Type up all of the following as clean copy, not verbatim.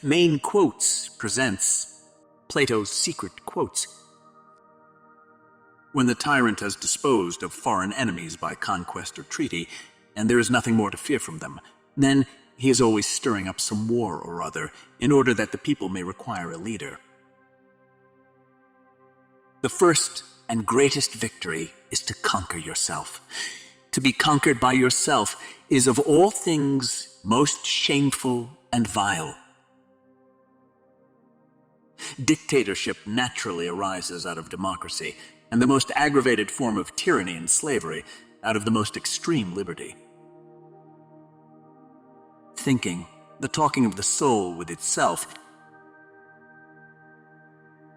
Main Quotes presents Plato's Secret Quotes. When the tyrant has disposed of foreign enemies by conquest or treaty, and there is nothing more to fear from them, then he is always stirring up some war or other, in order that the people may require a leader. The first and greatest victory is to conquer yourself. To be conquered by yourself is of all things most shameful and vile. Dictatorship naturally arises out of democracy, and the most aggravated form of tyranny and slavery out of the most extreme liberty. Thinking, the talking of the soul with itself.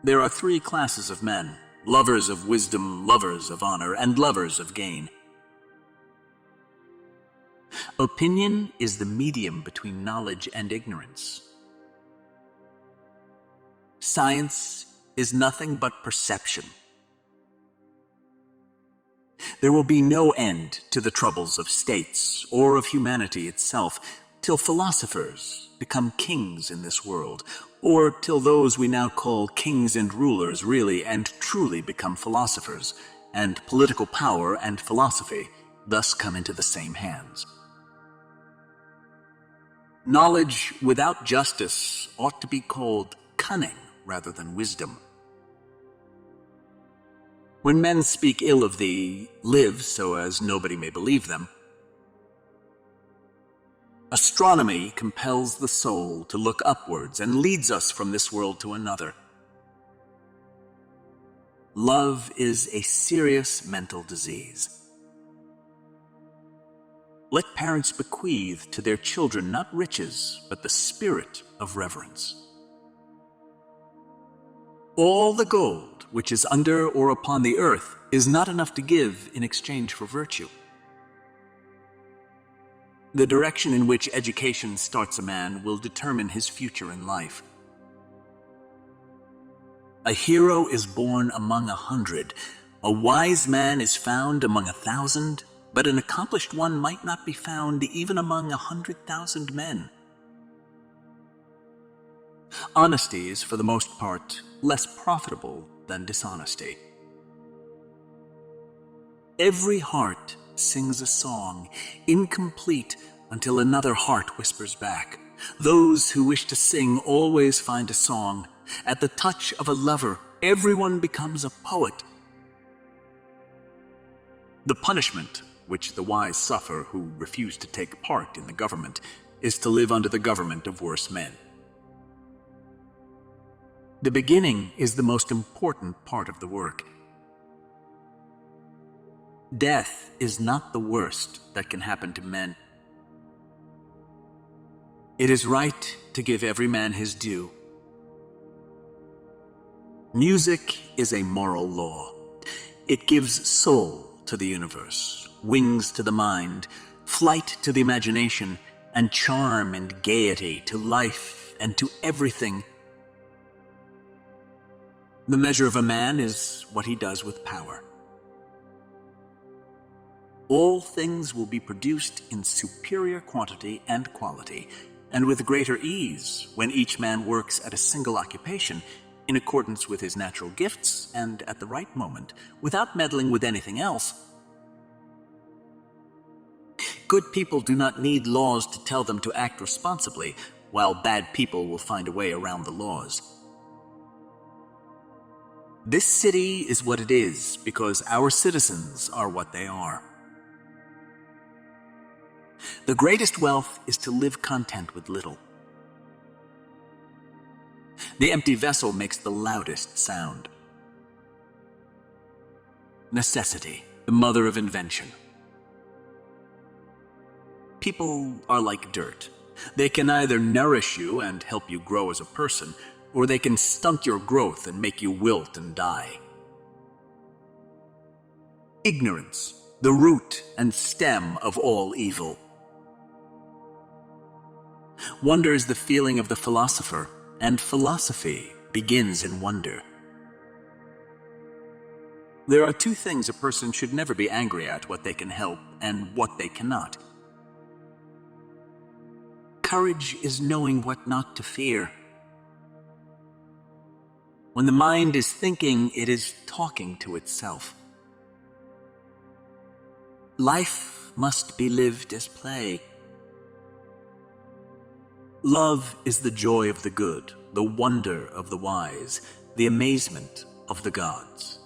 There are three classes of men: lovers of wisdom, lovers of honor, and lovers of gain. Opinion is the medium between knowledge and ignorance. Science is nothing but perception. There will be no end to the troubles of states or of humanity itself till philosophers become kings in this world, or till those we now call kings and rulers really and truly become philosophers, and political power and philosophy thus come into the same hands. Knowledge without justice ought to be called cunning rather than wisdom. When men speak ill of thee, live so as nobody may believe them. Astronomy compels the soul to look upwards and leads us from this world to another. Love is a serious mental disease. Let parents bequeath to their children not riches, but the spirit of reverence. All the gold which is under or upon the earth is not enough to give in exchange for virtue. The direction in which education starts a man will determine his future in life. A hero is born among 100. A wise man is found among 1,000, but an accomplished one might not be found even among 100,000 men. Honesty is, for the most part, less profitable than dishonesty. Every heart sings a song, incomplete until another heart whispers back. Those who wish to sing always find a song. At the touch of a lover, everyone becomes a poet. The punishment which the wise suffer who refuse to take part in the government is to live under the government of worse men. The beginning is the most important part of the work. Death is not the worst that can happen to men. It is right to give every man his due. Music is a moral law. It gives soul to the universe, wings to the mind, flight to the imagination, and charm and gaiety to life and to everything. The measure of a man is what he does with power. All things will be produced in superior quantity and quality, and with greater ease when each man works at a single occupation in accordance with his natural gifts and at the right moment, without meddling with anything else. Good people do not need laws to tell them to act responsibly, while bad people will find a way around the laws. This city is what it is because our citizens are what they are. The greatest wealth is to live content with little. The empty vessel makes the loudest sound. Necessity, the mother of invention. People are like dirt. They can either nourish you and help you grow as a person, or they can stunt your growth and make you wilt and die. Ignorance, the root and stem of all evil. Wonder is the feeling of the philosopher, and philosophy begins in wonder. There are two things a person should never be angry at: what they can help and what they cannot. Courage is knowing what not to fear. When the mind is thinking, it is talking to itself. Life must be lived as play. Love is the joy of the good, the wonder of the wise, the amazement of the gods.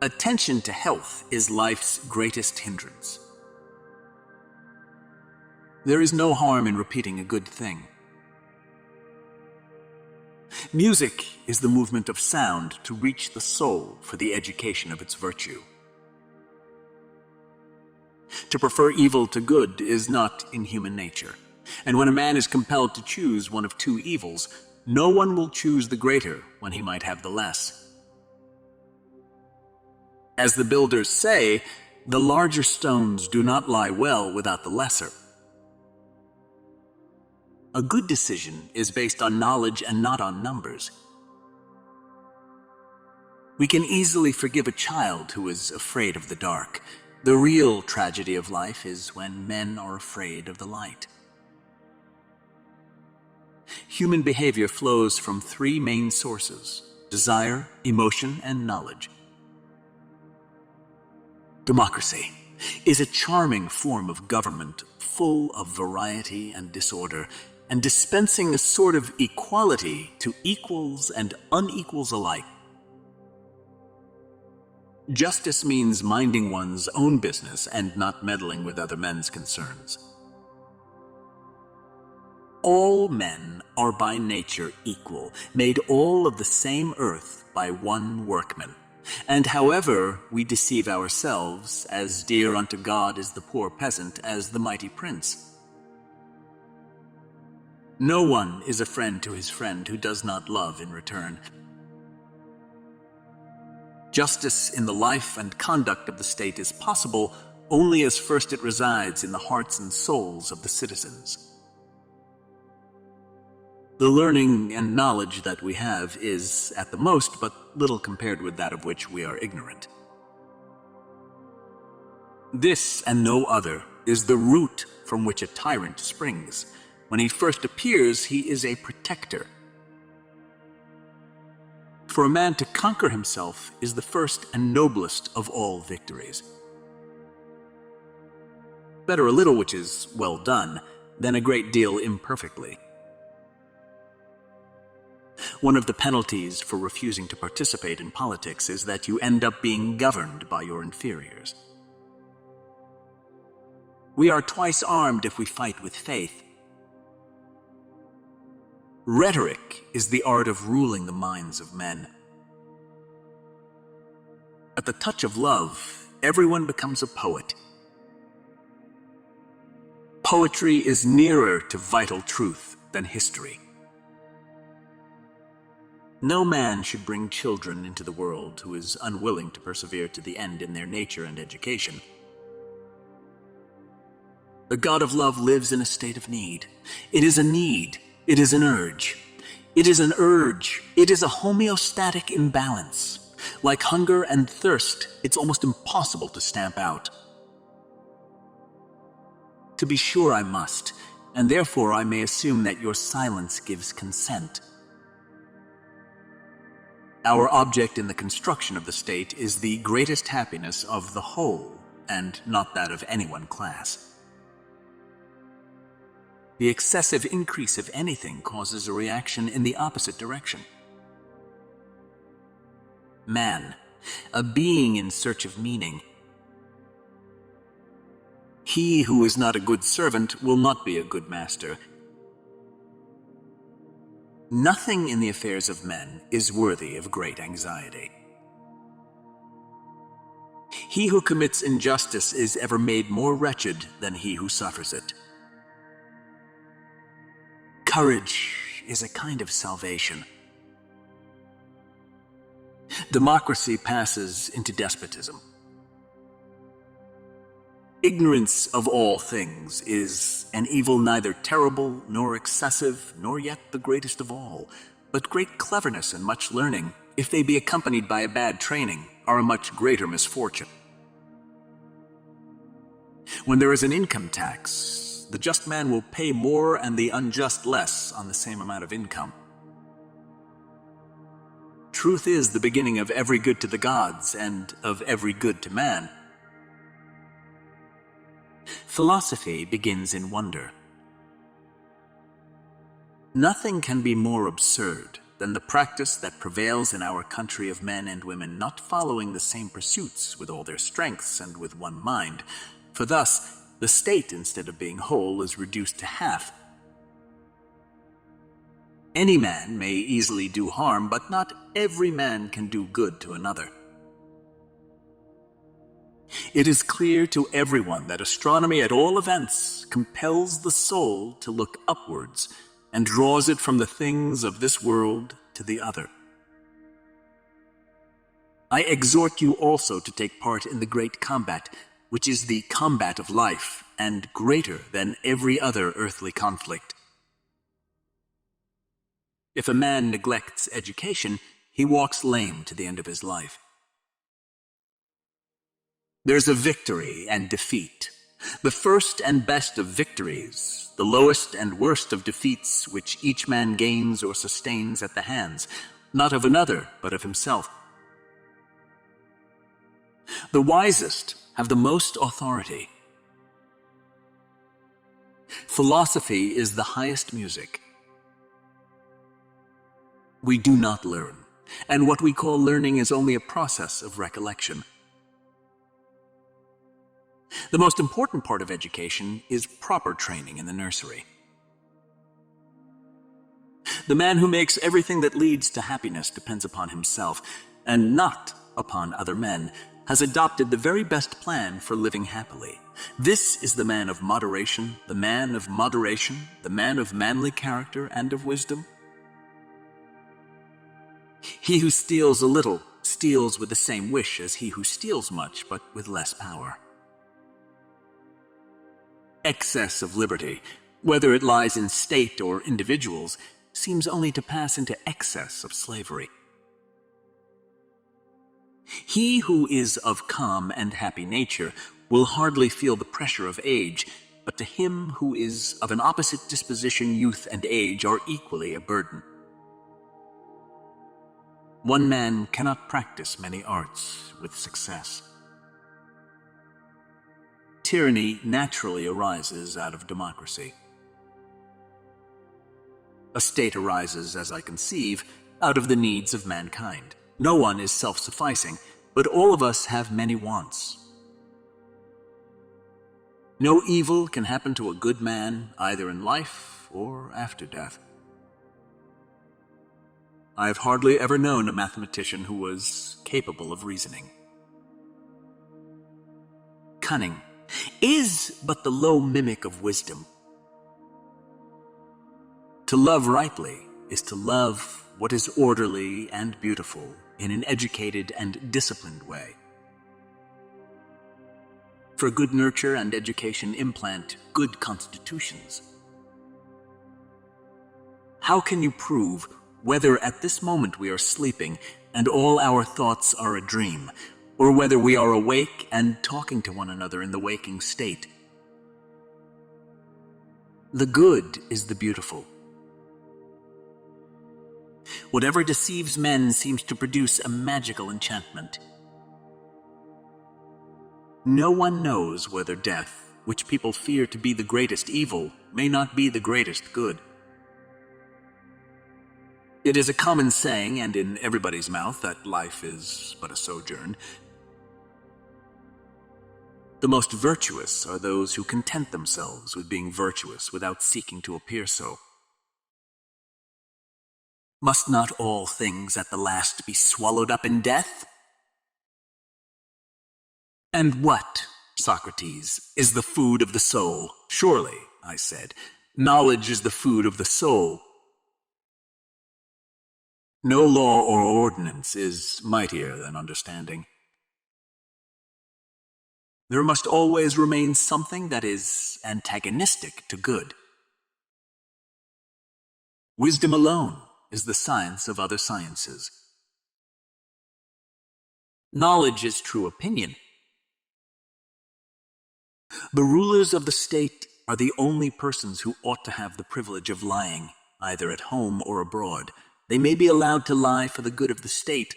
Attention to health is life's greatest hindrance. There is no harm in repeating a good thing. Music is the movement of sound to reach the soul for the education of its virtue. To prefer evil to good is not in human nature, and when a man is compelled to choose one of two evils, no one will choose the greater when he might have the less. As the builders say, the larger stones do not lie well without the lesser. A good decision is based on knowledge and not on numbers. We can easily forgive a child who is afraid of the dark. The real tragedy of life is when men are afraid of the light. Human behavior flows from three main sources: desire, emotion, and knowledge. Democracy is a charming form of government, full of variety and disorder, and dispensing a sort of equality to equals and unequals alike. Justice means minding one's own business and not meddling with other men's concerns. All men are by nature equal, made all of the same earth by one workman. And however we deceive ourselves, as dear unto God is the poor peasant as the mighty prince. No one is a friend to his friend who does not love in return. Justice in the life and conduct of the state is possible only as first it resides in the hearts and souls of the citizens. The learning and knowledge that we have is, at the most, but little compared with that of which we are ignorant. This and no other is the root from which a tyrant springs. When he first appears, he is a protector. For a man to conquer himself is the first and noblest of all victories. Better a little which is well done than a great deal imperfectly. One of the penalties for refusing to participate in politics is that you end up being governed by your inferiors. We are twice armed if we fight with faith. Rhetoric is the art of ruling the minds of men. At the touch of love, everyone becomes a poet. Poetry is nearer to vital truth than history. No man should bring children into the world who is unwilling to persevere to the end in their nature and education. The God of love lives in a state of need. It is a need. It is an urge. It is an urge. It is a homeostatic imbalance. Like hunger and thirst, it's almost impossible to stamp out. To be sure I must, and therefore I may assume that your silence gives consent. Our object in the construction of the state is the greatest happiness of the whole, and not that of any one class. The excessive increase of anything causes a reaction in the opposite direction. Man, a being in search of meaning. He who is not a good servant will not be a good master. Nothing in the affairs of men is worthy of great anxiety. He who commits injustice is ever made more wretched than he who suffers it. Courage is a kind of salvation. Democracy passes into despotism. Ignorance of all things is an evil neither terrible nor excessive, nor yet the greatest of all. But great cleverness and much learning, if they be accompanied by a bad training, are a much greater misfortune. When there is an income tax, The just man will pay more and the unjust less on the same amount of income. Truth is the beginning of every good to the gods and of every good to man. Philosophy begins in wonder. Nothing can be more absurd than the practice that prevails in our country of men and women not following the same pursuits with all their strengths and with one mind, for thus the state, instead of being whole, is reduced to half. Any man may easily do harm, but not every man can do good to another. It is clear to everyone that astronomy at all events compels the soul to look upwards and draws it from the things of this world to the other. I exhort you also to take part in the great combat, which is the combat of life, and greater than every other earthly conflict. If a man neglects education, he walks lame to the end of his life. There's a victory and defeat, the first and best of victories, the lowest and worst of defeats which each man gains or sustains at the hands, not of another, but of himself. The wisest have the most authority. Philosophy is the highest music. We do not learn, and what we call learning is only a process of recollection. The most important part of education is proper training in the nursery. The man who makes everything that leads to happiness depends upon himself, and not upon other men, has adopted the very best plan for living happily. This is the man of moderation, the man of moderation, the man of manly character and of wisdom. He who steals a little steals with the same wish as he who steals much, but with less power. Excess of liberty, whether it lies in state or individuals, seems only to pass into excess of slavery. He who is of calm and happy nature will hardly feel the pressure of age, but to him who is of an opposite disposition, youth and age are equally a burden. One man cannot practice many arts with success. Tyranny naturally arises out of democracy. A state arises, as I conceive, out of the needs of mankind. No one is self-sufficing, but all of us have many wants. No evil can happen to a good man, either in life or after death. I have hardly ever known a mathematician who was capable of reasoning. Cunning is but the low mimic of wisdom. To love rightly is to love what is orderly and beautiful in an educated and disciplined way. For good nurture and education implant good constitutions. How can you prove whether at this moment we are sleeping and all our thoughts are a dream, or whether we are awake and talking to one another in the waking state? The good is the beautiful. Whatever deceives men seems to produce a magical enchantment. No one knows whether death, which people fear to be the greatest evil, may not be the greatest good. It is a common saying, and in everybody's mouth, that life is but a sojourn. The most virtuous are those who content themselves with being virtuous without seeking to appear so. Must not all things at the last be swallowed up in death? And what, Socrates, is the food of the soul? Surely, I said, knowledge is the food of the soul. No law or ordinance is mightier than understanding. There must always remain something that is antagonistic to good. Wisdom alone is the science of other sciences. Knowledge is true opinion. The rulers of the state are the only persons who ought to have the privilege of lying, either at home or abroad. They may be allowed to lie for the good of the state.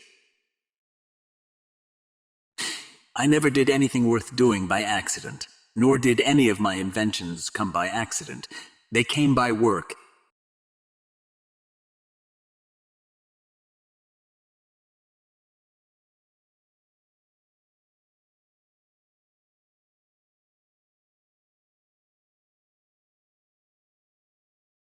I never did anything worth doing by accident, nor did any of my inventions come by accident. They came by work,